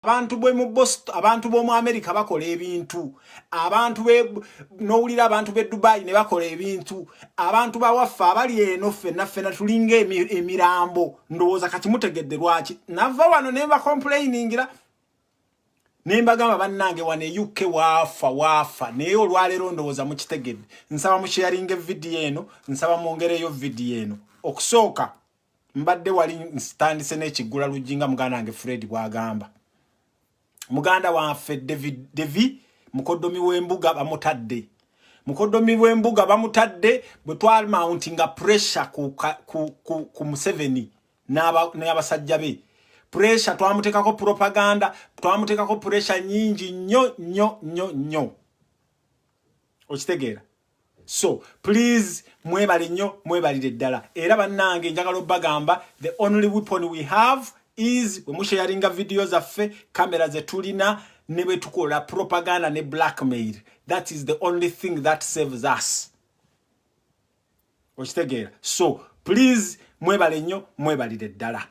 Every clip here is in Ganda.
abantu bwe mu Boston abantu bo mu America bakola ebintu abantu nowulira abantu be Dubai ne bakola ebintu abantu bawaffa abali eno ffenna tulinga emirambo ndowooza kati mutegedde lwaki nava wano ne ba complainingira nemba gamba bannange wane UK wafa naye olwaleero ndowooza mukitegedde nsaba mu sharing video eno nsaba mwongereyo video eno okusooka mbadde wali nsitandise n'ekigula lujinga muganda wange Fred bwagamba muganda waffe Devi mukodomi w'embuga bamutadde bwe twali mountinga pressure ku Museveni n'abasajja be pressure twamutekako propaganda twamutekako pressure nyingi nnyo okitegeera so please mwebalire ddala era bannange njagala obbagamba the only weapon we have is we musharinga videos zaffe kamera zetulina ne bwe tukola propaganda ne blackmail that is the only thing that saves us okitegeera so please mwebalire ddala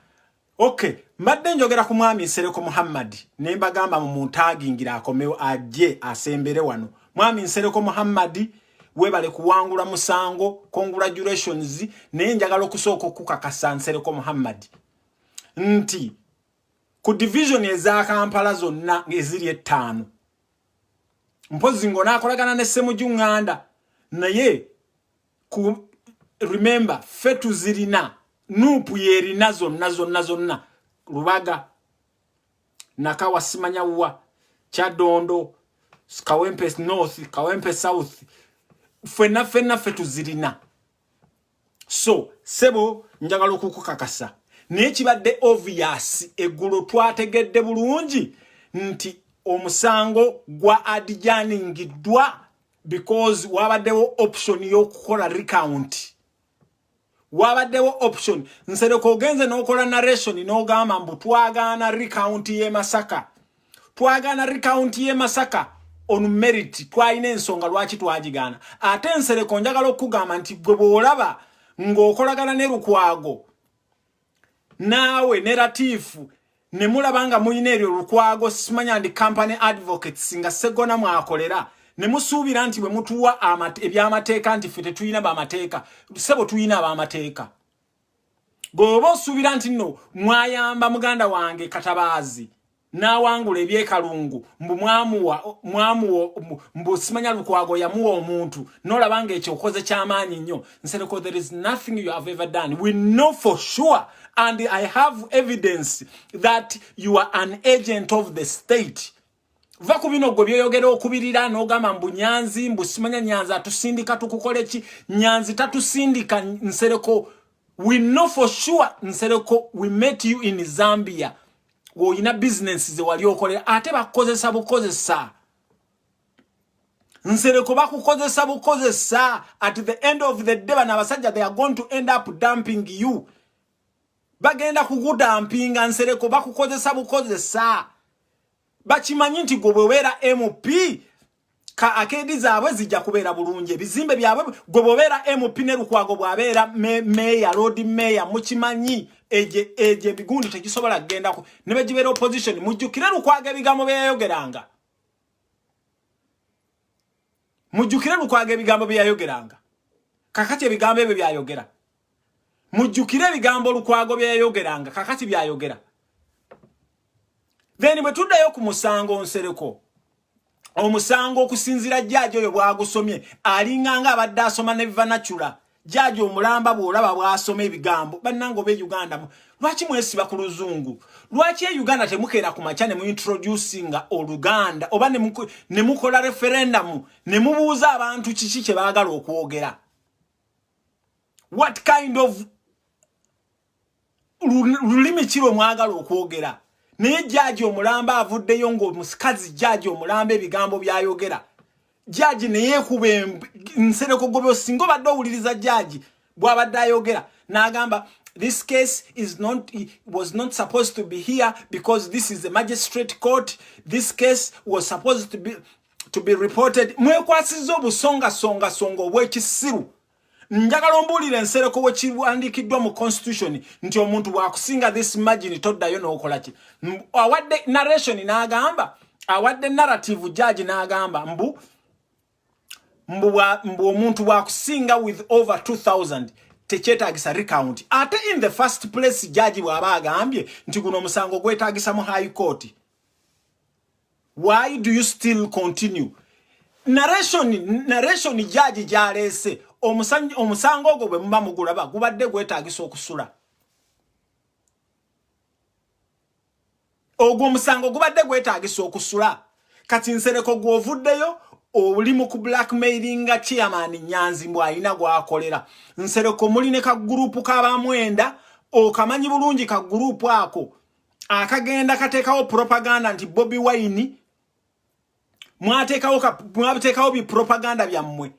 okay mbadde njogera ku mwami Nsereko Muhammad ne mbagamba mu muntagingira akomewo ajje asembere wano mwami Nsereko Muhammad webale kuwangula musango congratulations ne njagala okusooka okukakasa Nsereko Muhammad nti ku division eza Kampala zonna eziri 5 mpozi ngona akolagana ne Ssemujju Nganda naye ku remember fetu zirina nupu yerina zonna Rubaga Nakawa Simanyawa Chadondo Kawempe North Kawempe South fena fetu zirina so sebo njagala okukukakasa n'ekibadde obvious eggulo twategedde bulungi nti omusango gwa adjourningiddwa because wabaddewo option y'okukola recount wabaddewo option Nsereko ogenze n'okola narration n'ogamba mbu twagaana recount y'e Masaka on merit twalina ensonga lwaki twagigaana ate Nsereko njagala okugamba nti gwe bw'olaba ng'okolagana ne Lukwago naawe ne Latifu ne mulabanga muyina eryo Lukwago simanya ndi company advocates nga Segona mwakolera ne musuubira nti bwe mutuwa ebyamateeka nti ffe tetuyina bamateeka sebo tuyina abamateeka bw'oba osuubira nti nno mwayamba muganda wange Katabaazi n'awangula ebyekalungu mbu mwamuwa mbu simanya Lukwago yamuwa omuntu n'olabanga ekyo okoze ky'amaanyi nnyo Nsereko there is nothing you have ever done we know for sure and I have evidence that you are an agent of the state va kubino gwe byoyogera okubirira n'ogamba mbu Nyanzi mbu simanya Nyanzi atusindika tukukole ki Nyanzi tatusindika Nsereko we know for sure Nsereko we met you in Zambia woyina business ze wali okolera ate bakozesa bukozesa Nsereko bakukozesa bukozesa at the end of the day bana abasajja they are going to end up dumping you bagenda kukudampinga Nsereko bakukozesa bukozesa bakimanyi nti gwe bwera MP ka akedi zaabwe zijja kubeera bulungi bizimbe byabwe gwe bwera MP ne Lukwago bwabera mayor road mayor mukimanyi eje bigundi tekisobola kugenda ko ne bejibera opposition mujjukire Lukwago ebigambo byayogeranga mujjukire Lukwago ebigambo byayogeranga kakati ebigambo ebyo byayogera mujjukire ebigambo Lukwago byayogeranga kakati byayogera then bwe tuddayo ku musango Nsereko omusango okusinzira jjaaji oyo bwagusomye alinganga abadde asoma ne Vanachula jjaaji omulamba bw'olaba bw'asoma ebigambo bannango be Uganda lwaki mwesiba ku luzungu lwaki Uganda temukeera ku macha ne mu introducinga Oluganda oba ne mukola referendum ne mubuuza abantu kiki kye baagala okwogera what kind of lulimi kiro mwagala okwogera naye jjaaji omulamba avuddeyo ng'omusikazi jjaaji omulamba ebigambo byayogera jjaaji naye kube Nsereko gobe osinga obadde owuliriza jjaaji bw'abadde ayogera n'agamba this case was not supposed to be here because this is a magistrate court this case was supposed to be reported mwekwasizza obusonga songa obw'ekisiru njagala mbulire nsereko we kiwandikiddwa mu constitution nti omuntu bwakusinga this margin toddayo n'okola ki awadde narration n'agamba awadde narrative judge n'agamba mbu omuntu bwakusinga with over 2000 tekyetaagisa recount ate in the first place judge bw'aba agambye nti guno omusango gwetaagisa mu high court. Why do you still continue? Narration judge jalese omusango ogwo bwe muba mugulaba gubadde gwetaagisa okusula. Ogwo omusango gubadde gwetaagisa okusula. Kati Nsereko gw'ovuddeyo oli mu ku blackmailinga chairman Nyanzi mbw alina gwakolera. Nsereko muli ne ka group k'abamwenda okamanyi bulungi ka group ako akagenda kateekawo propaganda nti Bobi Wine mwatekawo bi propaganda byammwe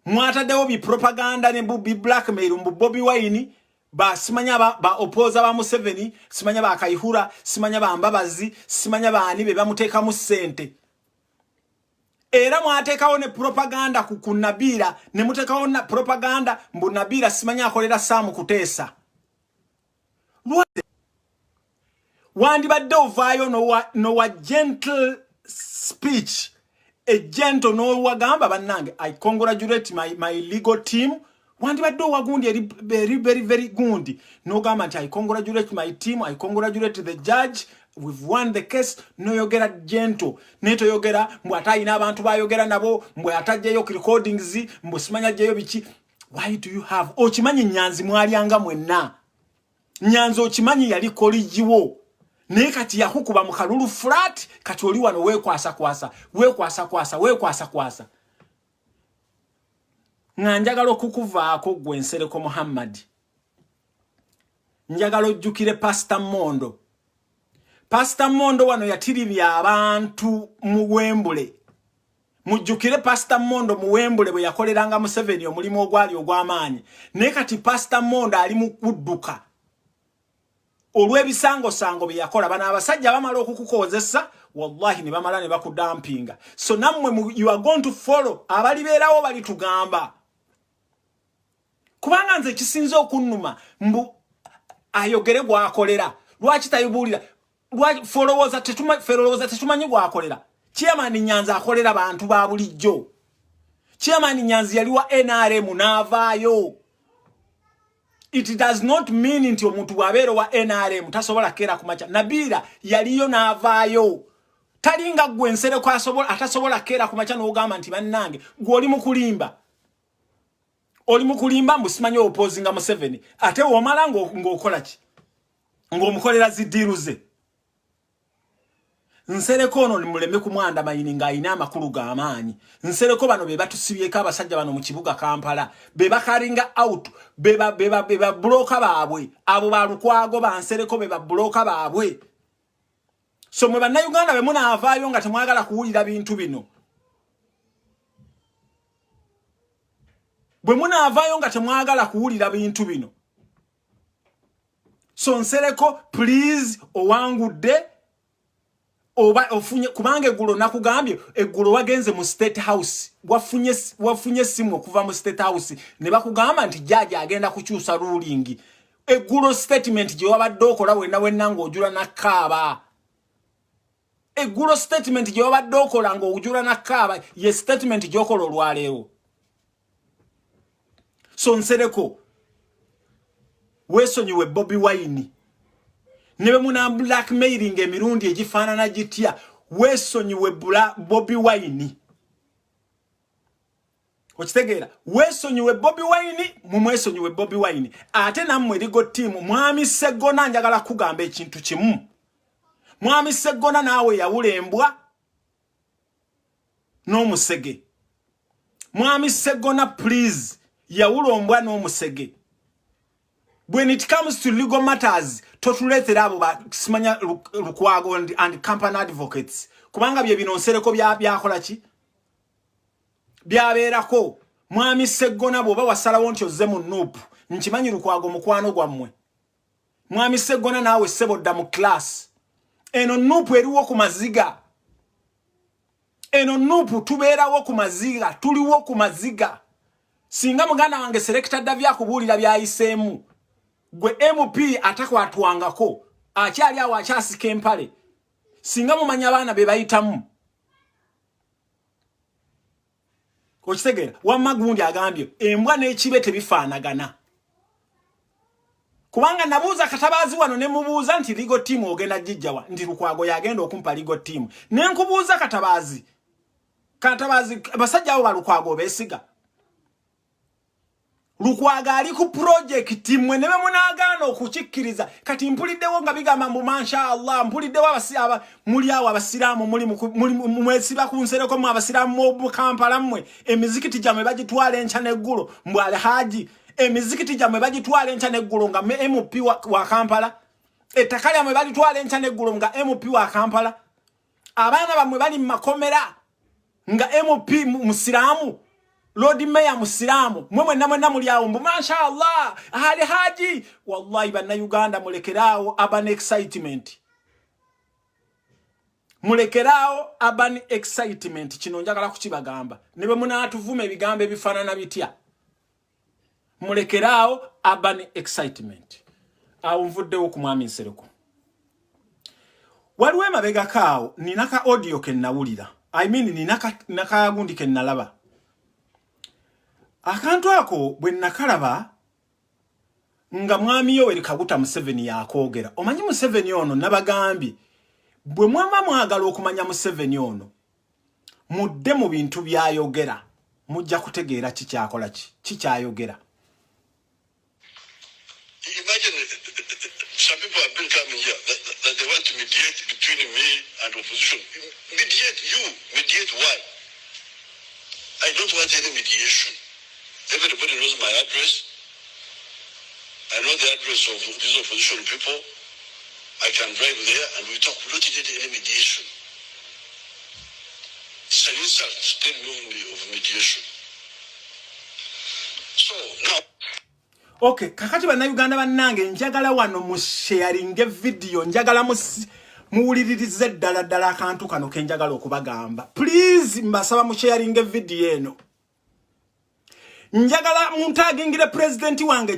mwataddewo bi propaganda ne bi blackmail mbu Bobi Wine ba simanya ba opposer ba Museveni simanya ba Kayihura simanya ba Mbabazi simanya ba ani be bamuteeka mu sente era mwatekawo ne propaganda ku Nabira ne mutekawo na propaganda mbu Nabira simanya akolera Samu Kuteesa wandibadde ovaayo no gentle speech a gentle no wagamba bannange I congratulate my legal team wandibadde owagundi very good no gamba nti I congratulate my team I congratulate the judge we've won the case no yogera gentle neto yogera mbw atayina abantu bayogera nabo mbw atajjayo recordings mbw simanya jjayo biki why do you have okimanyi Nyanzi mwalyanga mwenna Nyanzi okimanyi yali kolijiwo ne kati yakukuba mu kalulu flat kati oli wano wekwasa njagala okukuvaako gwe Nsereko Muhammad njagala ojjukire Pastor Mondo wano yatiribya abantu mu Wembule mujjukire Pastor Mondo mu Wembule bwe yakoleranga Museveni omulimu ogwali ogw'amaanyi ne kati Pastor Mondo ali mu kudduka olw'ebisango bye yakola bana abasajja bamala okukukozesa wallahi ne bamala ne bakudampinga so nammwe you are going to follow abalibeerawo balitugamba kubanga nze kisinze okunnuma mbu ayogere gwakolera lwaki tayibulira followers tetumanyi gwakolera chairman Nyanzi akolera bantu ba bulijjo chairman Nyanzi yali wa NRM n'avaayo. It does not mean nti omuntu wabeero wa NRM tasobola kera kumacha Nabira yaliyo n'avaayo talinga gwe Nsereko atasobola kera kumacha n'ogamba nti bannange gwe oli mukulimba musimanyi opposinga Museveni ate omala ng'okola ki ng'omukolera zidiruze Nsereko ono muleme kumwanda mayini ng'ayina amakulu g'amaanyi Nsereko bano be batusibyeko abasajja bano mu kibuga Kampala be bakaringa out be bloka baabwe abo balukwago ba Nsereko be bloka baabwe so mwe bannayuganda be munaavaayo nga temwagala kuwulira bintu bino bwe munaavaayo nga temwagala kuwulira bintu bino so Nsereko please owangudde oba ofunye kubange eggulo nakugambye eggulo wagenze mu State House wafunye simu okuva mu State House ne bakugamba nti judge agenda kukyusa ruling eggulo statement gye wabadde okola wenna ng'ojula nakkaaba eggulo statement gye wabadde okola ng'ojula nakkaaba ye statement gy'okola olwaleero so Nsereko weesonyiwe Bobi Wine nebe muna blackmailing emirundi egifaanana gitya weesonyiwe Bobi Wine okitegeera weesonyiwe Bobi Wine mumwesonyiwe Bobi Wine ate nammwe ligo team mwami Sseggona njagala kugamba ekintu kimu mwami Sseggona naawe yawulembwa n'omusege mwami Sseggona please yawulombwa n'omusege when it comes to legal matters totuletera abo simanya Lukwago and company advocates kubanga bye bino Nsereko byakola ki byabeerako mwami Sseggona bwoba wasalawo nti ozze mu Nuupu nkimanyi Lukwago mukwano gwammwe mwami Sseggona naawe ssebodda mu class eno Nuupu eriwo ku maziga eno Nuupu tubeerawo ku maziga tuliwo ku maziga singa muganda wange selector davya kubuulira byayisemu gwe MP atakwatwangako akyali awo akyasika empale singa mumanya abaana be bayitamu okitegera wamma gundi agambye embwa n'ekibe tebifaanagana kubanga nabuuza Katabazi wano ne mubuuza nti legal team ogenda jijjawa ndi Lukwago yagenda okumpa legal team ne nkubuuza Katabazi basajja abo balukwago beesiga Lukwago ali ku project mwe ne munagaana okukikkiriza kati mpuliddewo nga bigamba mbu masha Allah mpuliddewo abasiaba muli awo abasiraamu muli mwesiba ku nsereko mu abasiraamu mu Kampala mmwe emizikiti jamwe bagitwala encha n'eggulo mbu Alhaji emizikiti jamwe bagitwala encha n'eggulo nga MP wa Kampala ettaka lyamwe balitwala encha n'eggulo nga MP wa Kampala abaana bamwe bali mu makomera nga MP musiraamu Lord Mayor musiramu mwe namwe muli awo mbu masha Allah Alhaji wallahi bana Uganda mulekerao aban excitement kino njagala kukibagamba nibe munatuvume ebigambo ebifanana bitya mulekerao aban excitement awo mvuddewo ku mwami Nsereko waliwo emabega kaawo ninaka audio ke nawulira ninaka gundi ke nalaba akantu ako bwe nakalaba nga mwami Yoweri Kaguta Museveni yakoogera omanyi Museveni ono nabagambye bwe mwama mwagala okumanya Museveni ono mudde mu bintu byayogera mujja kutegeera kikyakola kikyayogera. Imagine some people have been coming here that they want to mediate between me and opposition. Mediate why? I don't want any mediation. Everybody knows my address. I know the address of these opposition people. I can drive there and we talk. We don't need any mediation. It's an insult to tell me of mediation. So now. Okay, kakati bana Uganda bannange njagala wano mu sharing video njagala muwuliririze ddala akantu kano ke njagala okubagamba. Please mbasaba mu sharing video eno. Njagala muntagingire president wange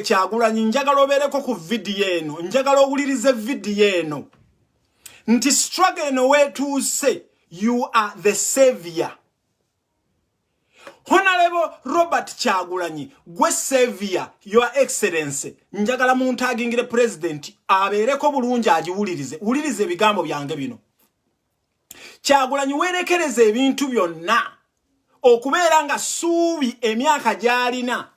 Kyagulanyi njagala obereko ku video eno njagala owulirize video eno nti struggle eno wetuuse you are the savior. Honorable Robert Kyagulanyi gwe savior your excellency njagala muntagingire president abereko bulungi agiwulirize ebigambo byange bino. Kyagulanyi werekereze ebintu byonna okubeera nga Suubi emyaka gyalina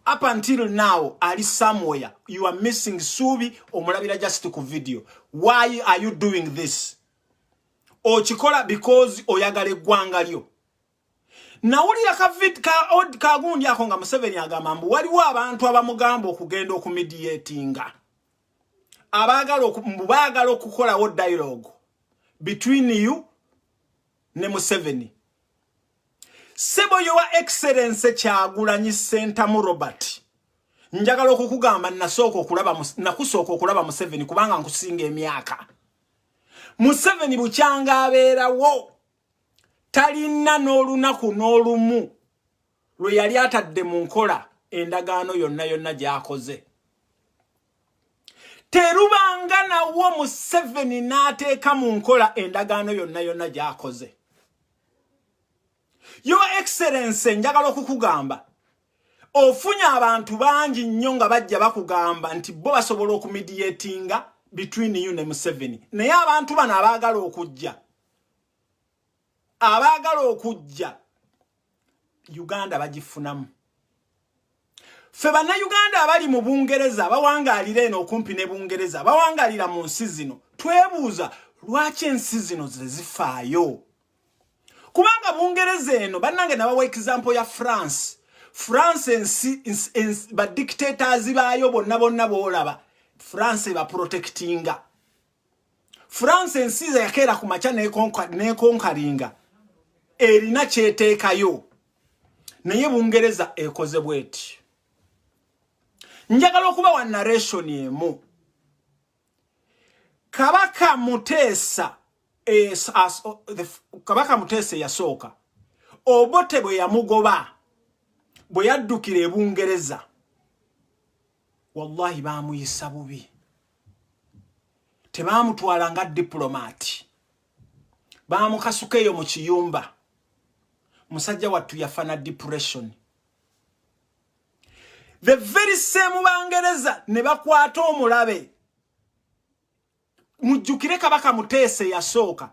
up until now ali somewhere. You are missing Suubi omulabira just ku video. Why are you doing this? Okikola because oyagala eggwanga lyo. Nawulira ka gundi ako nga Museveni agamba mbu waliwo abantu abamugamba okugenda okumediatinga baagala okukolawo dialogue between you ne Museveni. Sebo your excellency Kyagulanyi Sentamu Robert njagala okukugamba nakusooka okulaba Museveni kubanga nkusinga emyaka. Museveni bukyanga abeerawo talina n'olunaku n'olumu lwe yali atadde mu nkola endagaano yonna gy'akoze. Terubanga nawo Museveni n'ateeka mu nkola endagaano yonna gy'akoze. Your Excellency njagala okukugamba ofunya abantu bangi nnyo nga bajja bakugamba nti bo basobola okumediatinga between you ne Museveni. Naye abantu bano abaagala okujja Uganda bagifunamu. Ffe banna Uganda abali mu Bungereza bawangaalira eno okumpi ne Bungereza bawangaalira mu nsi zino twebuuza lwaki ensi zino zifaayo. Kubanga Bungereza eno bannange nabawa example ya France ba dictators baayo bonna boolaba France ba protectinga. France ensiza yakeera ku macha nekonkaringa erina kyeteekayo naye Bungereza ekoze bweti. Njagala okuba wa narration emu. Kabaka Muteesa Kabaka Muteesa yasooka Obote bwe yamugoba bwe yaddukira e Bungereza wallahi baamuyisa bubi tebaamutwala nga diplomat baamukasukeyo mu kiyumba musajja wattu yafana depression the very same Bangereza ne bakwata omulabe mujjukire Kabaka Muteese yasooka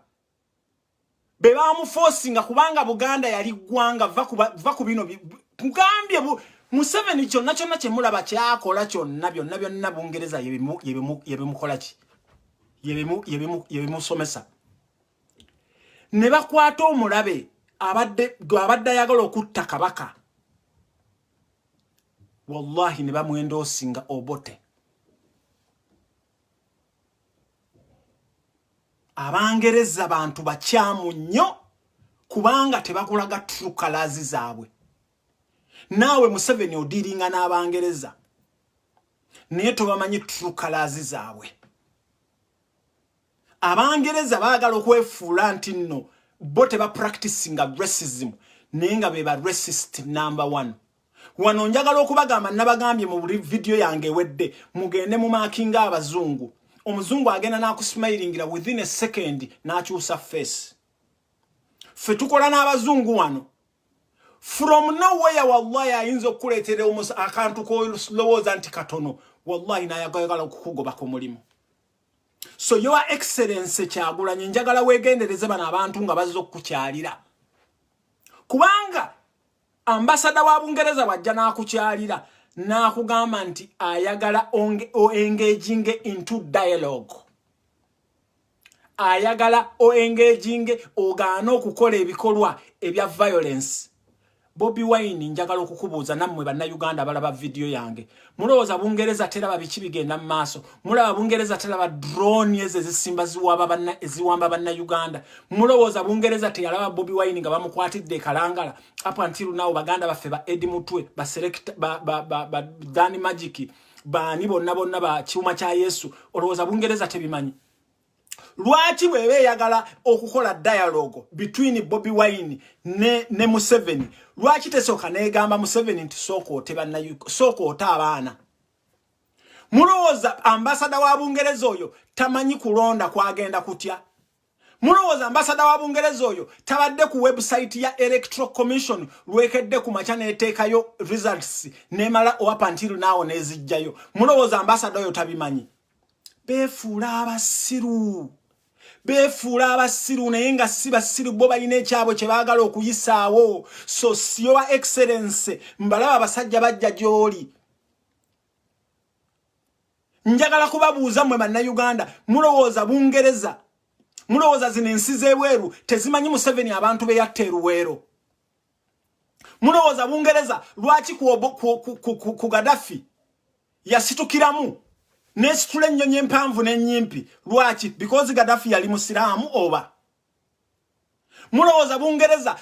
be baamuforcinga kubanga Buganda yali ggwanga va ku bino kugambye Museveni kyonna kyonna kye mulaba kyakola kyonna byonna Bungereza yebimukola ki yebimusomesa ne bakwata omulabe abadde ayagala okutta Kabaka wallahi ne bamwendosinga Obote Abangereza bantu bakyamu nnyo kubanga tebakulaga true colors zaabwe nawe Museveni odiringa n'Abangereza naye tobamanyi true colors zaabwe Abangereza baagala okwefuula nti nno bo tebapracticinga racism naye nga be ba racist number 1 wano njagala okubagamba nabagambye mu video yange ewedde mugende mu makinga abazungu omuzungu agenda n'akusmilingira within a second n'akyusa face fe tukola n'abazungu wano from nowhere wallahi ayinza okuleetera akantu kolowooza nti katono wallahi n'ayagala okukugoba ku mulimu so your excellence Kyagulanyi njagala weegendereze bano abantu nga bazze okukyalira kubanga ambassador wa Bungereza wajja n'akukyalira n'akugamba nti ayagala engaging into dialogue ayagala engaging ogaana okukola ebikolwa ebya violence Bobi Wine njagala okukubuuza nammwe bannayuganda balaba video yange mulowooza Bungereza teraba biki bigenda mu maaso mulaba Bungereza teraba drone ezisimba ziwamba bannayuganda mulowooza Bungereza teyalaba Bobi Wine nga bamukwatidde Kalangala up until now baganda baffe ba Eddie Mutwe ba select ba Dani Magic bani bonna ba kiuma kya Yesu olowooza Bungereza tebimanyi lwaki bwebe yagala okukola dialogue between Bobi Wine ne Museveni lwaki tesoka negamba Museveni nti soko ota abaana mulowooza ambassador wa Bungereza oyo tamanyi kulonda kwagenda kutya mulowooza ambassador wa Bungereza oyo tabadde ku website ya Electoral Commission lwekedde ku macha neteekayo results nemala up until now nezijjayo mulowooza ambassador oyo tabimanyi befuula abasiru naye nga si basiru bo balina ekyabwe kye baagala okuyisaawo so your excellence mbalaba abasajja bajja gy'oli njagala kubabuuza mmwe bannayuganda mulowooza Bungereza mulowooza zino ensi z'ebweru tezimanyi Museveni abantu be yatta eruweero mulowooza Bungereza lwaki ku Gaddafi yasitukiramu nesitula ennyonyi empanvu n'ennyimpi lwaki because Gaddafi yali musiraamu oba mulowooza Bungereza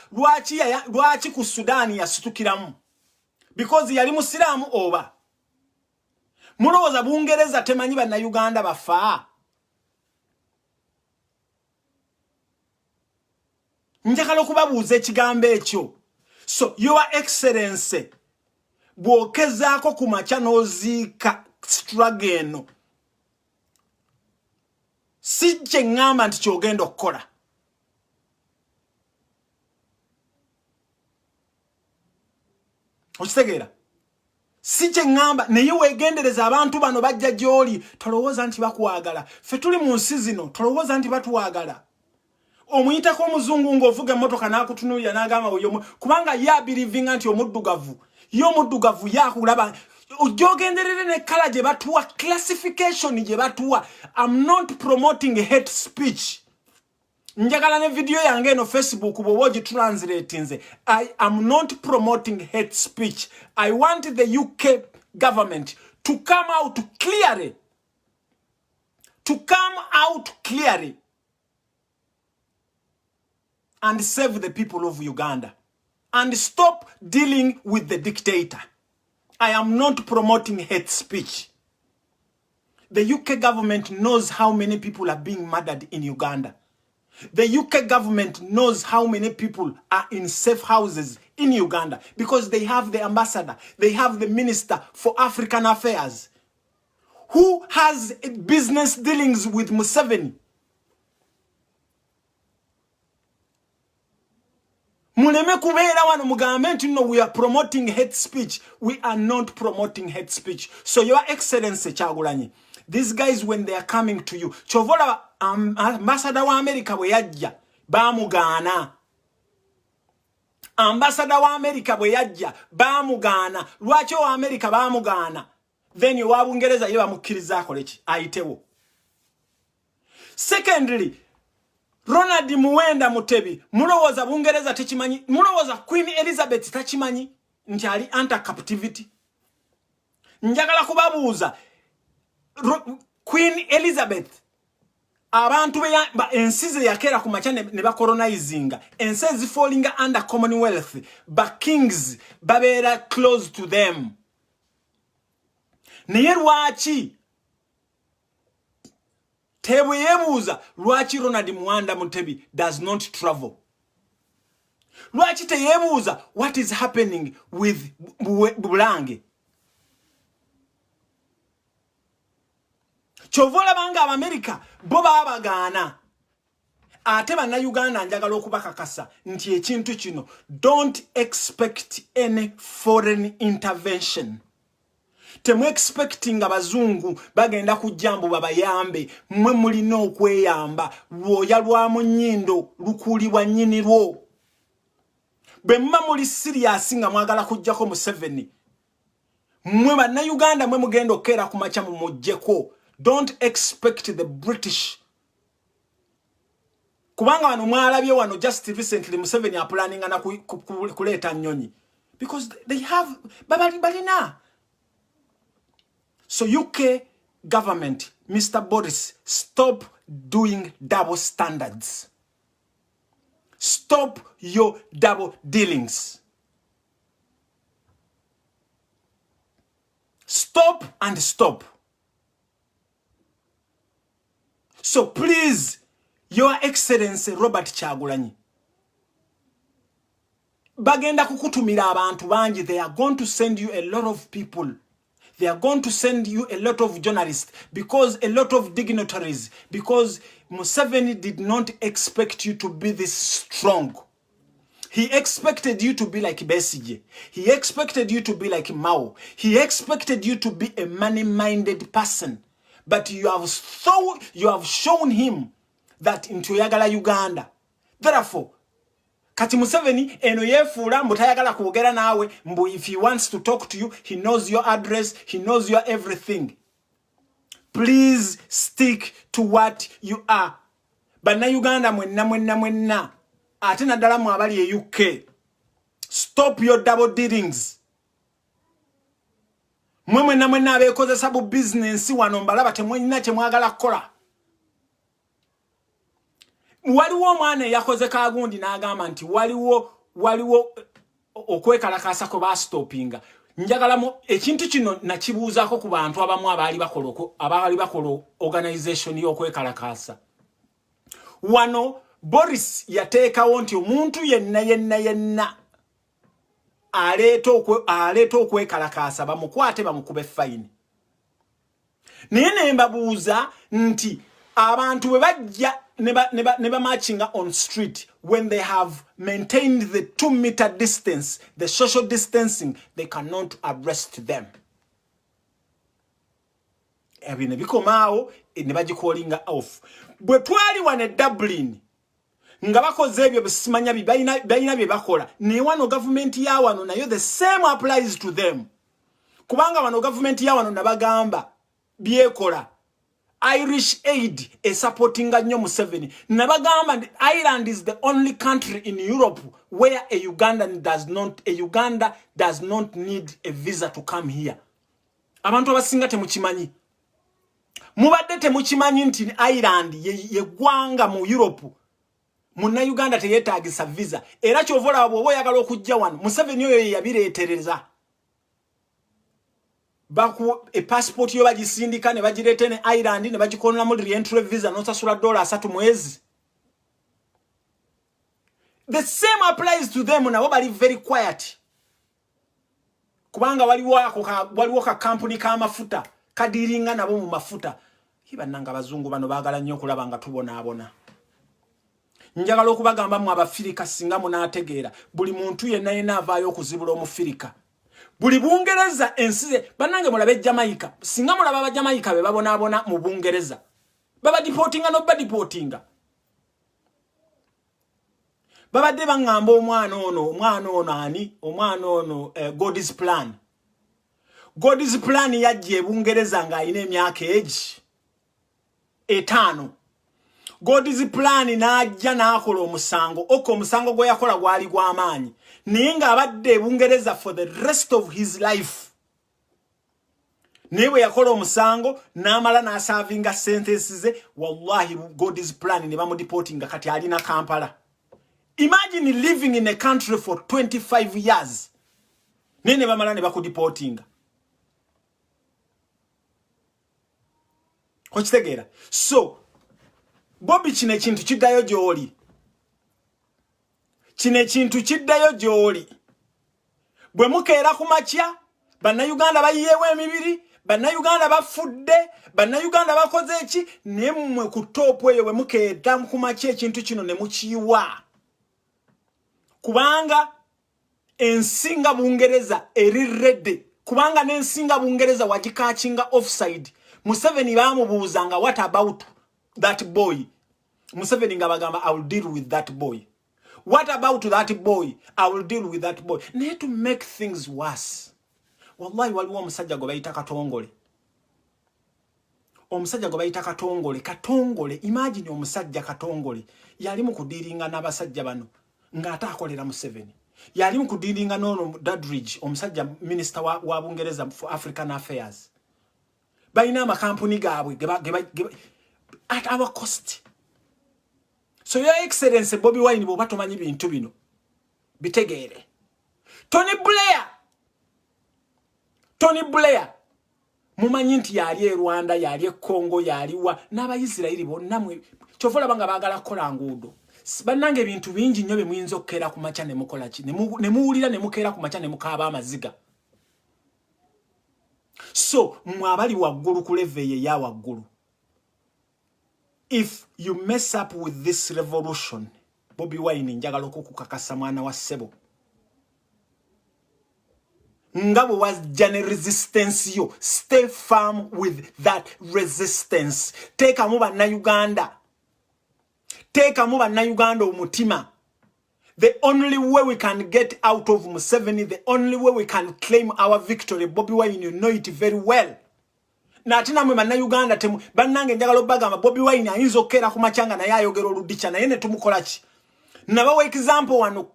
lwaki ku Sudani yasitukiramu because yali musiraamu oba mulowooza Bungereza temanyi bannayuganda bafa njagala okubabuuza ekigambo ekyo so your excellence bw'okezaako ku makya n'oziika struggle eno si kye ngamba nti kyogenda okukola okitegeera si kye ngamba naye weegendereza abantu bano bajja gy'oli tolowooza nti bakwagala ffe tuli mu nsi zino tolowooza nti batuwagala omuyitako omuzungu ng'ovuga emmotoka n'akutunuulira n'agamba kubanga ye abirivinga nti omuddugavu ye omuddugavu yakulaba ojogenderere ne kala gye batuwa classification gye batuwa I'm not promoting hate speech njagala ne video yange no Facebook boboji translate nze I am not promoting hate speech I want the UK government to come out clearly and save the people of Uganda and stop dealing with the dictator. I am not promoting hate speech. The UK government knows how many people are being murdered in Uganda. The UK government knows how many people are in safe houses in Uganda because they have the ambassador, they have the minister for African affairs who has business dealings with Museveni. Muleme kubeera wano mugambe nti no, we are promoting hate speech. We are not promoting hate speech. So Your Excellency Kyagulanyi, these guys when they are coming to you, chovola ambassador wa America bwe yajja bamugana. Ambassador wa America bwe yajja bamugana. Lwaki wa America bamugana? Then wa Bungereza ye bamukkiriza akoleki ayitewo. Secondly, Ronald Muwenda Mutebi, mulowoza Bungereza tekimanyi, mulowoza Queen Elizabeth takimanyi nti ali under captivity. Njagala kubabuuza Queen Elizabeth abantu ensize yakera ku macha ne ba colonizinga, ensize falling under Commonwealth, but kings babera close to them. Naye lwaki Tebwe yebuuza lwaki Ronald Muwanda Mutebi does not travel? Lwaki teyebuuza what is happening with Bulange? Chovola banga America bo babagana. Ate banna Uganda njagala okubakakasa nti ekintu kino, don't expect any foreign intervention. Temu expecting abazungu bagenda kujambo babayambe, mwe mulina okweyamba, lwoya lwa munyindo lukulibwa nnyini lwo. Bwe mma muli serious nga mwagala kujjako Museveni, mwe banna Uganda mwe mugenda okera ku macha mu mujjeko. Don't expect the British. Kubanga wano mwalabye wano just recently Museveni planning na kuleta nnyonyi, because they have balina. So UK government, Mr. Boris, stop doing double standards. Stop your double dealings. Stop and stop. So please, Your Excellency Robert Kyagulanyi, bagenda kukutumira abantu bangi. They are going to send you a lot of people. They are going to send you a lot of journalists, because a lot of dignitaries, because Museveni did not expect you to be this strong. He expected you to be like Besigye. He expected you to be like Mao. He expected you to be a money-minded person. But you have shown him that into Yagala Uganda. Therefore, Kati Museveni eno yefuula mbutayagala kwogera nawe, mbu if he wants to talk to you, he knows your address, he knows your everything. Please stick to what you are. Banna Uganda mwenna. Ate naddala mu abali e UK. Stop your double dealings. Mwenna abeekozesa bu business wano mbalaba temwalina kye mwagala kukola. Waliwo omwana yakoze kagundi n'agamba nti waliwo okwekalakasa ko bastopinga. Njagala mu ekintu kino nakibuuzaako ku bantu abamu abaali bakola organization y'okwekalakasa. Wano Boris yateekawo nti omuntu yenna aleeta okwekalakasa bamukwate bamukube fine. Naye ne mbabuuza nti abantu bwe bajja never marching on street, when they have maintained the 2-meter distance, the social distancing, they cannot arrest them. Ebine bikomaawo ne bagikolinga off. Bwe twali wane Dublin nga bakoze ebyo bisimanya bayina bye bakola, ne wano government ya wano nayo the same applies to them. Kubanga wano government ya wano nabagamba byekola. Irish Aid is supporting nnyo Museveni. Nabagamba Ireland is the only country in Europe where a Uganda does not need a visa to come here. Abantu abasinga temukimanyi. Mubadde temukimanyi nti Ireland ye gwanga mu Europe. Munna Uganda teyetaagisa visa. Era kyovola abo oyagala okujja wano. Museveni oyo yabireetereza. Baku e passport yo bagisindika ne bagirete ne Ireland ne bagikonera mu re-entry visa no sasula $3 mwezi. The same applies to them nabo bali very quiet. Kubanga waliwo ka company ka mafuta kadiringa nabo mu mafuta. Hiba nanga bazungu bano bagala nnyo kulaba nga tubona. Njagala okubagamba mu abafirika singa munategeera buli muntu yenna avaayo okuzibula omufirika. Buli Bungereza ensize banange mulabe Jamaica singa mulaba ba Jamaica be babona mu Bungereza. Baba deportinga no deportinga. Babadde bangamba omwana ono ani omwana ono God's plan. God's plan yajje Bungereza nga ine emyaka egi 5. God's plan najja nakola omusango omusango gwe yakola gwali gw'amaanyi ninga abadde Bungereza for the rest of his life. Newe yakola omusango namala na serving sentences wallahi God's plan ne bamudeporting kati ali na Kampala. Imagine living in a country for 25 years. Nene bamala ne bakudeporting. Hochitegera. So Bobby chine chintu chiddayo gyoli. Chine chintu chiddayo gyoli. Bwe mukeera ku makya, bannayuganda bayiyeewo emibiri, bannayuganda bafudde, bannayuganda bakoze eki, ne mmwe ku topu eyo bwe mukeera ku makya ekintu kino ne mukiyiwa. Kubanga ensinga Bungereza eri redde. Kubanga n'ensinga Bungereza wagikachinga offside. Museveni bamubuuzanga what about that boy? Museveni nga bagamba I will deal with that boy. What about that boy? I will deal with that boy. Need to make things worse. Wallahi waliwo omusajja gwe bayita Katongole. Omusajja gwe bayita Katongole. Imagine omusajja Katongole. Yali mu kudiringa n'abasajja bano nga atakolera Museveni. Yali mu kudiringa n'ono Dadridge, omusajja minister wa Bungereza for African Affairs. Bayina amakampuni gaabwe at our cost. So your excellency Bobby Wine bwoba tomanyi bintu bino bitegeere. Tony Blair mumanyi nti yali e Rwanda yali e Congo yali wa n'Abayisirayiri bonna mwe kyovola banga bagala kola nguudo. Bannange bintu bingi nnyo bemuyinza okukeera ku makya ne mukola ki ne muwulira ne mukeera ku makya ne mukaaba amaziga. So mwabali waggulu ku level ya waggulu. If you mess up with this revolution, Bobby Wine njagala okukukakasa mwana wa ssebo. Ngabo was jane resistance yo. Stay firm with that resistance. Teka muba na Uganda. Teka muba na Uganda umutima. The only way we can get out of Museveni, the only way we can claim our victory, Bobby Wine, you know it very well. Na atina mwe manna Uganda temu bannange njagala obagamba Bobby Wine ayinza okera ku machanga na yayogera oludicha na yene tumukola ki. Nabawa example wano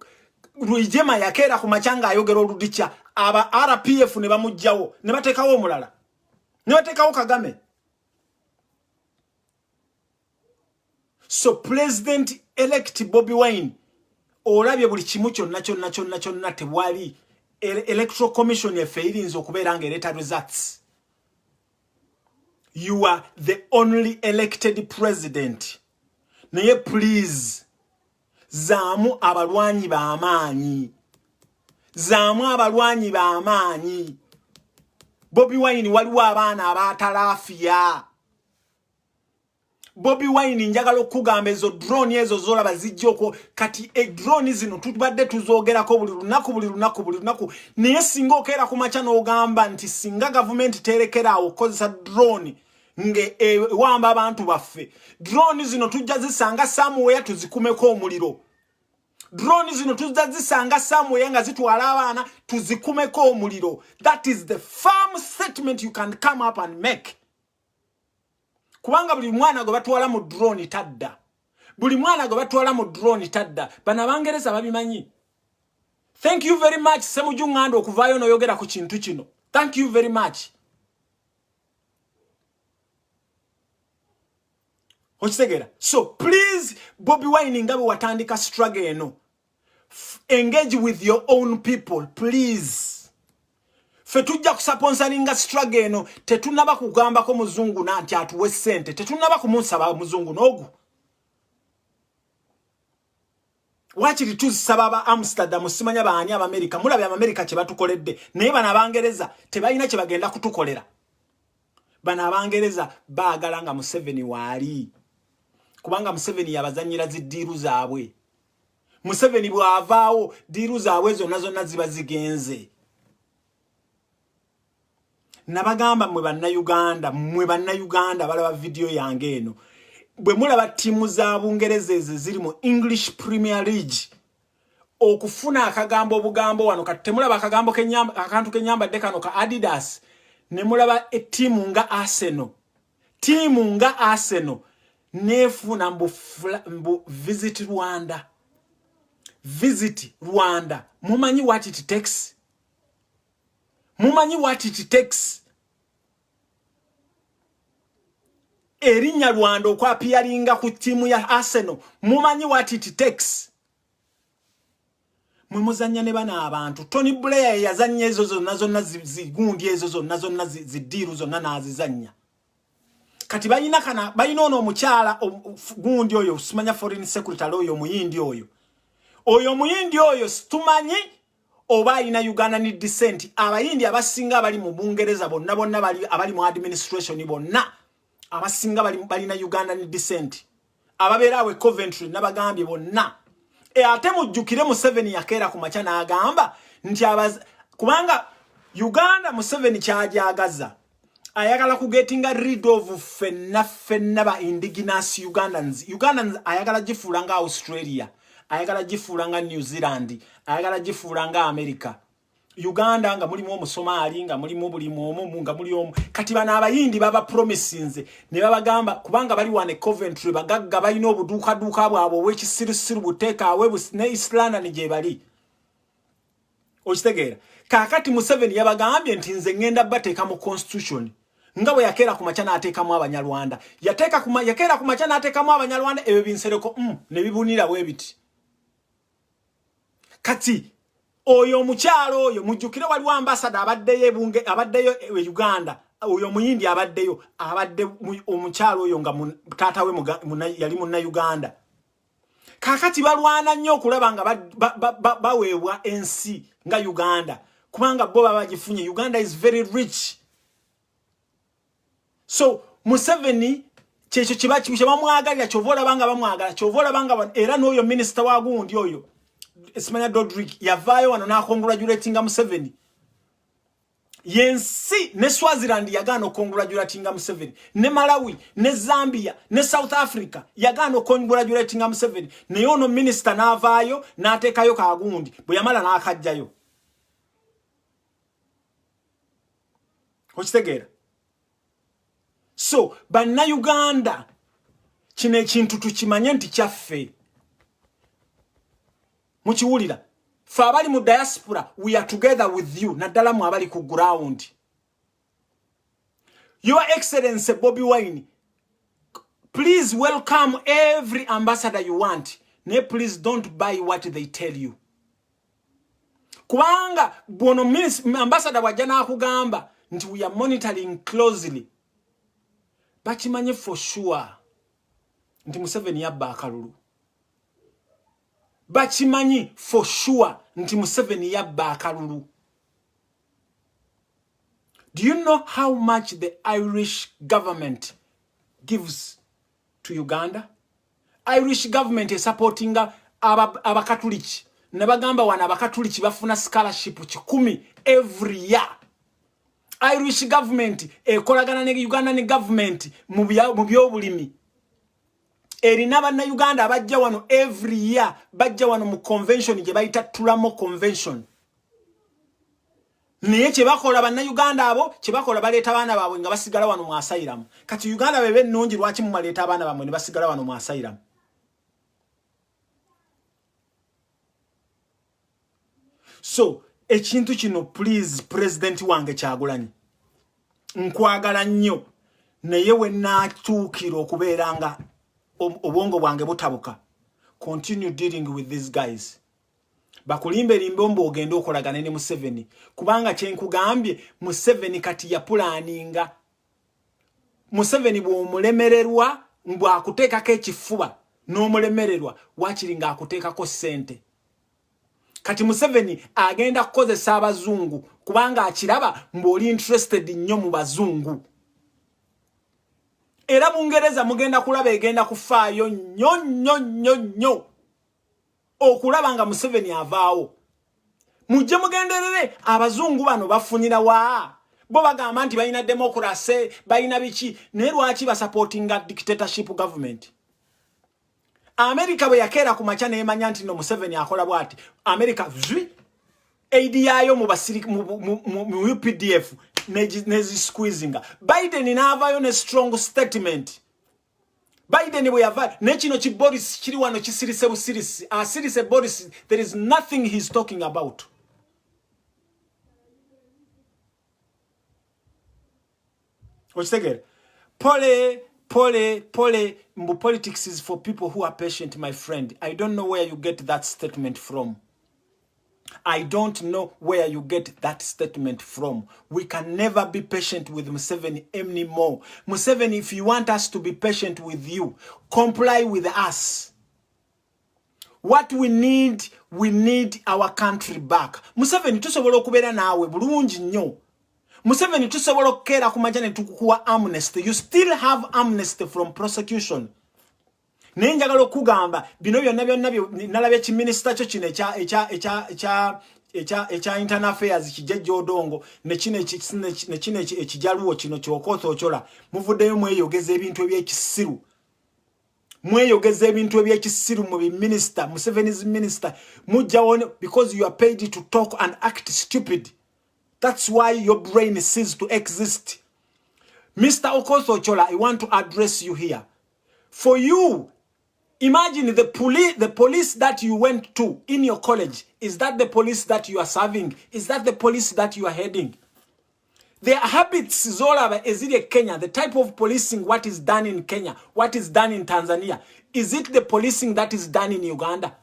Rwigema yakera ku machanga ayogera oludicha aba RPF ne bamujjawo ne batekawo omulala. Ne batekawo Kagame. So President elect Bobby Wine olabye buli kimu kyonna tewali electoral commission efeirinze okubeera nga ereta results. You are the only elected president. Naye please zaamu abalwanyi b'amaanyi. Bobby Wine waliwo abaana abatalaafiya. Bobby Wine njagala okugamba ezo drone ezo zolaba zijjoko kati drone zino tubadde tuzoogerako buli lunaku naye singa okeera ku makya n'ogamba nti singa government terekerawo okozesa drone nge wamba abantu baffe. Drone zino tujja zisanga somewhere tuzikumeko omuliro. Drone zino tujja zisanga somewhere nga zitwala abaana tuzikumeko omuliro. That is the firm statement you can come up and make. Kubanga buli mwana gwe batwala mu drone tadda. Bana Bangereza babimanyi. Thank you very much Ssemujju Ngando okuvaayo n'oyogera ku kintu kino. Thank you very much. Ochitegera. So please Bobby Wine ngabe watandika struggle eno. Engage with your own people please. Fetujja kusponsoringa struggle eno tetunaba kugamba ko muzungu nanti atuwe sente tetunaba kumunsaba muzungu nogu. Wakiri tuzisaba aba Amsterdam simanya baani aba America mulabe aba America kye batukoledde naye bana abangereza tebalina kye bagenda kutukolera bana abangereza baagala nga Museveni waali kubanga Museveni yabazanyira zidiru zaabwe Museveni bwavaawo diru zaabwe zonna ziba zigenze nabagamba mwe banna Uganda balaba video yange eno bwe mulaba timu za Bungereza ziri mu English Premier League okufuna akagambo obugambo wano katemulaba akagambo akantu kenyamba dekano ka Adidas ne mulaba timu nga Arsenal nefuna mbu visit Rwanda mumanyi what it takes Erinya Rwanda okwa piaringa ku timu ya Arsenal mumanyi what it takes muzanya ne bana abantu Tony Blair yazanya ezo zonna zigundi ezo zonna zidiru zonna nazizanya kati bayina ono omukyala gundi oyo simanya foreign secretary oyo muyindi oyo situmanyi oba ina Uganda ni descent abayindi abasinga abali mu Bungereza bonna abali mu administration bonna abasinga bali na Uganda ni descent ababeera we Coventry nabagambye bonna ate mujjukire Museveni yakeera ku macha n'agamba nti kubanga Uganda Museveni kyajagaza ayagala ku getting rid of fenna ba indigenous Ugandans ayagala gifuula nga Australia ayagala gifuula nga New Zealand ayagala gifuula nga America Uganda nga mulimu omusomali nga mulimu bulimu omu nga muli omu kati bana abayindi baba promises ne babagamba kubanga bali wane Coventry bagagga balina obuduuka bwabo wekisirusiru buteeka awe ne Islanda ne je bali okitegeera kakati Museveni yabagambye nti nze ngenda bateeka mu constitution nga bwe yakeera ku macha n'ateeka mu Abanyarwanda yakeera ku macha n'ateeka mu Abanyarwanda ebyo binsereko ne bibunira webiti kati oyo omukyalo oyo mujjukire waliwo ambassador abaddeyo Uganda oyo muyindi abadde omukyalo oyo nga taata we yali munna Uganda kakati balwana nnyo okulaba nga baweebwa ensi nga Uganda kubanga bo bagifunye Uganda is very rich so Museveni kyekyo kyebamwagalira kyovola banga bamwagala kyovola banga era n'oyo minister wa gundi oyo Simanya Dodrick yavayo wano na congratulatinga Museveni yensi ne Swaziland yagano congratulatinga Museveni ne Malawi ne Zambia ne South Africa yagano congratulatinga Museveni ne yono minister navayo natekayo kagundi bwe yamala nakajjayo okitegera so banna Uganda kine kintu tukimanye nti kyaffe muchiwulira fa abali mu diaspora we are together with you naddala mu abali ku ground Your Excellency Bobby Wine please welcome every ambassador you want ne please don't buy what they tell you kubanga bono ambassador wajana akugamba nti we are monitoring closely bakimanye for sure nti Museveni yabba akalulu bachimanyi for sure nti Museveni yabba akalulu. Do you know how much the Irish government gives to Uganda? Irish government is supporting abakatuliki. Nabagamba wana abakatuliki bafuna scholarship 10 every year. Irish government ekolagana ne Uganda ne government mu byobulimi. Erina banna Uganda abajja wano every year bajja wano mu convention je bayita Tulamo convention. Niye kye bakola banna Uganda abo kye bakola baleeta baana baabwe nga basigala wano mu asylum. Kati Uganda bebe nnungi lwaki mu maleeta baana baabwe ne basigala wano mu asylum. So ekintu kino please president wange Kyagulanyi nkwagala nnyo naye we natuukira okubeera nga obwongo bwange butabuka. Continue dealing with these guys. Bakulimbe limbombo ogenda okolagana ne Museveni kubanga kyenkugambye Museveni kati ya planinga. Museveni bw'omulemererwa mbwa akuteekako ekifuba n'omulemererwa wakiri ng'akuteekako ssente. Kati Museveni agenda kukozesa abazungu kubanga akiraba mb'oli interested nnyo mu bazungu. Era Bungereza mugenda kulaba egenda kufaayo nnyo okulaba nga Museveni avaawo. Mujje mugenderere abazungu bano bafunira wa bo bagamba nti balina democracy balina biki naye lwaki basupportinga dictatorship government. America bwe yakeera ku macha neemanya nti no Museveni akola bwati. America zwi aid yayo mu basiri mu UPDF nezi squeezinga. Biden inaavayo ne strong statement. Biden bwe yava ne kino ki Boris kiri wano kisirise busirisi. Asirise Boris, there is nothing he's talking about. Ochitegere. Pole, mbu politics is for people who are patient, my friend. I don't know where you get that statement from. I don't know where you get that statement from. We can never be patient with Museveni anymore. Museveni, if you want us to be patient with you, comply with us. What we need our country back. Museveni, tusobola okubeera naawe bulungi nnyo. Museveni tusobola okukeera ku majja ne tukukuwa amnesty. You still have amnesty from prosecution. Naye njagala okugamba bino byonna nalabye kiminister kyo kino ekya internal affairs kijejja odongo ne kino ekijaluwo kino kyokoota ochola muvuddeyo mweyogeza ebintu ebyekisiru. Mweyogeza ebintu ebyekisiru mu minister Museveni's minister mujjawo because you are paid to talk and act stupid. That's why your brain ceases to exist. Mr. Okoth Ochola, I want to address you here. For you, imagine the police that you went to in your college. Is that the police that you are serving? Is that the police that you are heading? Their habits is all about is it Kenya? The type of policing, what is done in Kenya, what is done in Tanzania. Is it the policing that is done in Uganda?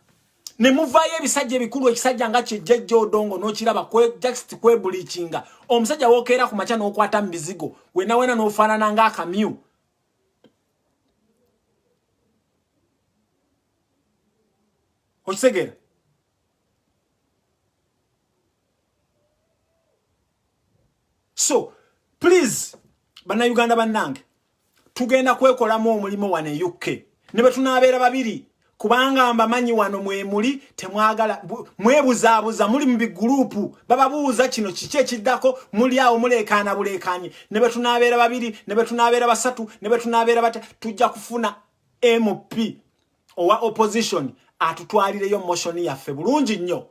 Nemuvaye ebisajja ebikulu ekisajja nga kijejja odongo n'okiraba just kwebulichinga. Omusajja wokeera ku macha n'okwata mbizigo. Wena n'ofaanana ng'akamyu. Okisegera. So, please, bannayuganda bannange, tugenda kwekolamu omulimu wane UK. Ne bwe tunaabeera babiri. Kubanga mbamanyi wano mwemuli temwagala mwebuzaabuza muli mu bigurupu bababuuza kino kiki ekiddako muli awo mulekaana bulekaanyi ne bwe tunaabeera babiri ne bwe tunaabeera basatu ne bwe tunaabeera bata tujja kufuna MP owa opposition atutwalireyo motion yaffe bulungi nnyo.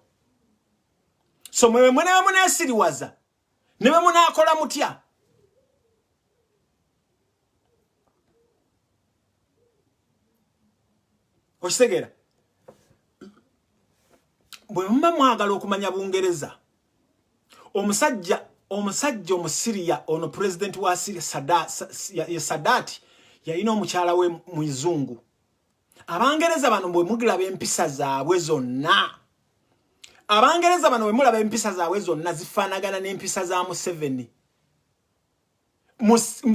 So mwe muneesiriwaza ne bwe munaakola mutya Okitegera bwe mba mwagala okumanya Bungereza omusajja omusiriya ono president wa Syria Sadat yalina omukyala we muzungu. Abangereza bano bwe mugiraba empisa zaabwe zonna Abangereza bano bwe mulaba empisa zaabwe zonna zifaanagana n'empisa za Museveni.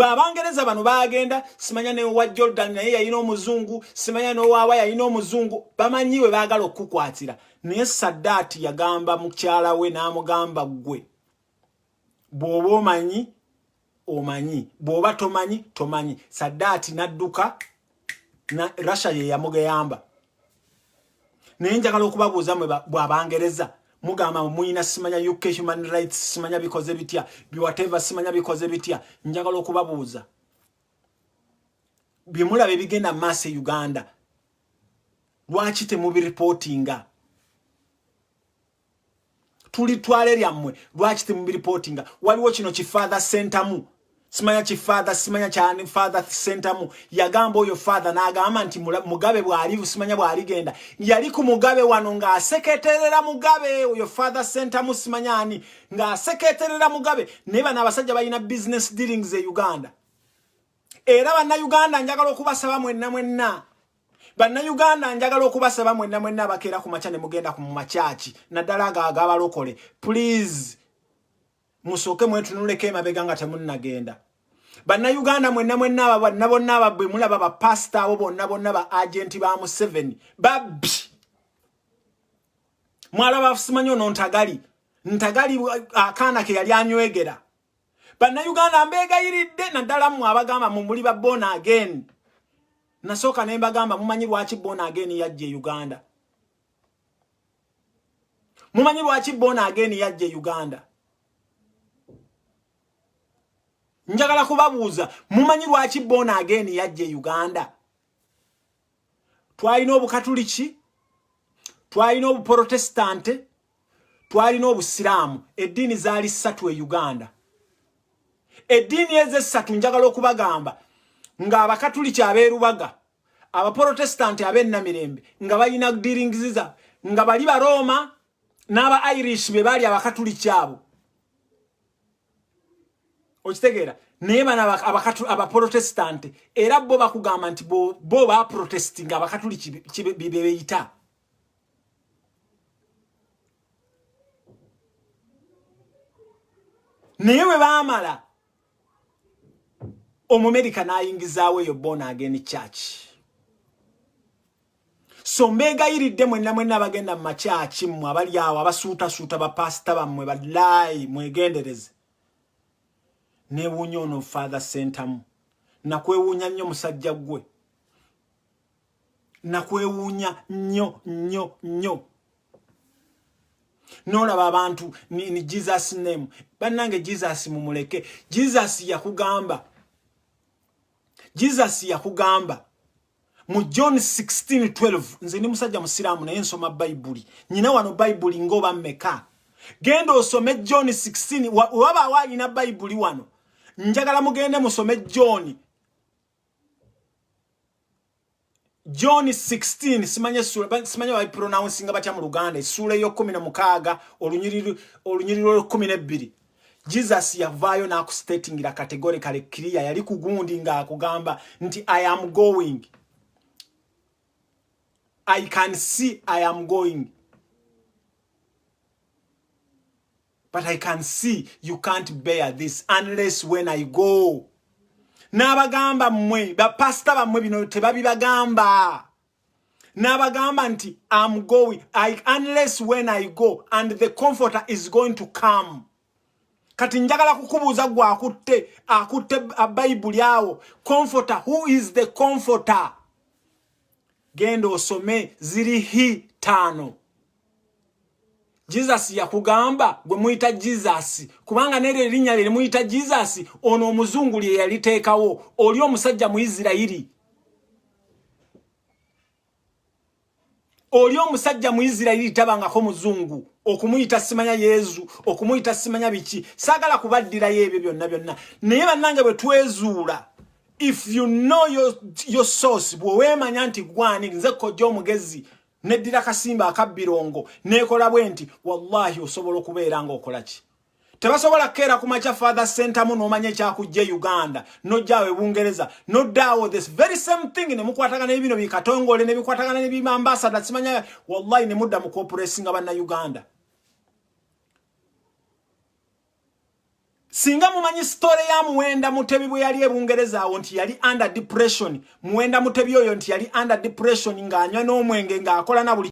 Abangereza bano bagenda simanya ne wa Jordan naye yalina omuzungu simanya no wawa yalina omuzungu bamanyiwe baagala okukwatira naye Sadat yagamba mukyala we n'amugamba gwe bw'oba omanyi bw'oba tomanyi. Sadat nadduka na Russia ye yamugeyamba. Naye njagala okubabuuza mwe bw'Abangereza mugamba muyina simanya UK human rights simanya bikoze bitya whatever simanya bikoze bitya njagala okubabuuza bimulabe bigenda masse Uganda lwaki temubireportinga tuli twale lyammwe lwaki temubireportinga waliwo kino kifather center mu simanya kifather simanya cyane father center mu yagamba oyo father n'agamba nti Mugabe bwali simanya bwali genda yali ku Mugabe wano nga aseketerera Mugabe oyo father center mu simanyani nga aseketerera Mugabe neba n'abasajja balina business dealings e Uganda. Era bannayuganda njagala okubasaba mwenna bannayuganda njagala okubasaba mwenna abakeera ku macha ne mugenda ku machachi naddala agabalokole please musoke mwetunuleko emabega nga temunnagenda. Banna Uganda mwenna bonna bwe mulaba ba pastor abo bonna ba agent ba Museveni babbi mwalaba simanyo no ntagali akana ke yali anywegera banna Uganda mbega yiridde naddala mu abagamba mu muli ba born again nasoka ne mbagamba mumanyi lwaki born again yajje Uganda mumanyi lwaki born again yajje Uganda njagala kubabuuza mumanyi lwaki born again yajje Uganda twalina obukatuliki twalina obuprotestante twalina obusiraamu eddiini zaali 3 e Uganda eddiini eze 3 njagala okubagamba nga abakatuliki abeerubaga abaprotestante ab'ennamirembe nga balina dealingiza nga bali ba Roma n'aba Irish be bali abakatuliki abo okitegeera naye bana abaprotestante era bo bakugamba nti bo ba protesting abakatuliki bebeyita naye bwe baamala Omumerika n'ayingizaawo eyo born again church so mbega yiridde mwenna bagenda mu machachi mmwe abali awo abasuuta ba pastor bammwe badlai mwegendereze newunya ono Father Sentamu nakwewunya nnyo musajja gwe nakwewunya nnyo nolaba abantu ni Jesus name bannange Jesus mumuleke Jesus yakugamba mu John 16:12 nze ni musajja musiramu naye nsoma Bible nyina wano Bible ngoba mmeka genda osome John 16 waba walina Bible wano njagala mugende musome John 16 simanye wa pronouncing abatya mu Luganda sura yo 16 olunyiriro 12 Jesus yavayo na akustatingira categorically clear yali kugundi nga akugamba nti I am going I can see I am going but I can see you can't bear this unless when I go. Nabagamba mwe, ba pastor ba mwe bino tebabibagamba. Nabagamba nti I'm going unless when I go and the comforter is going to come. Kati njagala kukubuuza gwa akutte a Bible yawo. Comforter, who is the comforter? Gendo osome ziri 5. Jesus yakugamba gwe muita Jesus kubanga nere linnya lile muita Jesus ono omuzungu lye yaliteekawo oli omusajja mu Isiraeli oli omusajja mu Isiraeli tabangako muzungu okumuita simanya Yesu okumuita simanya biki sagala kubaddira yebyo byonna naye bannange bwe twezuula if you know your source bwe manya nti gwani nze kojja omugezi nedira kasimba akabirongo nekola bwenti wallahi osobola okubeera nga okolaki tebasobola kera kumacha Father Sentamu no manye kya kujje Uganda no jawe Bungereza no dawo this very same thing ne mukwatagana ebino bikatongole ne bikwatagana ne bimambasada simanya wallahi ne mudda mu cooperation abanna Uganda singa mumanyi story ya Muwenda Mutebi bwe yali Bungereza awo nti yali under depression Muwenda Mutebi oyo nti yali under depression nga anywa n'omwenge nga akola na buli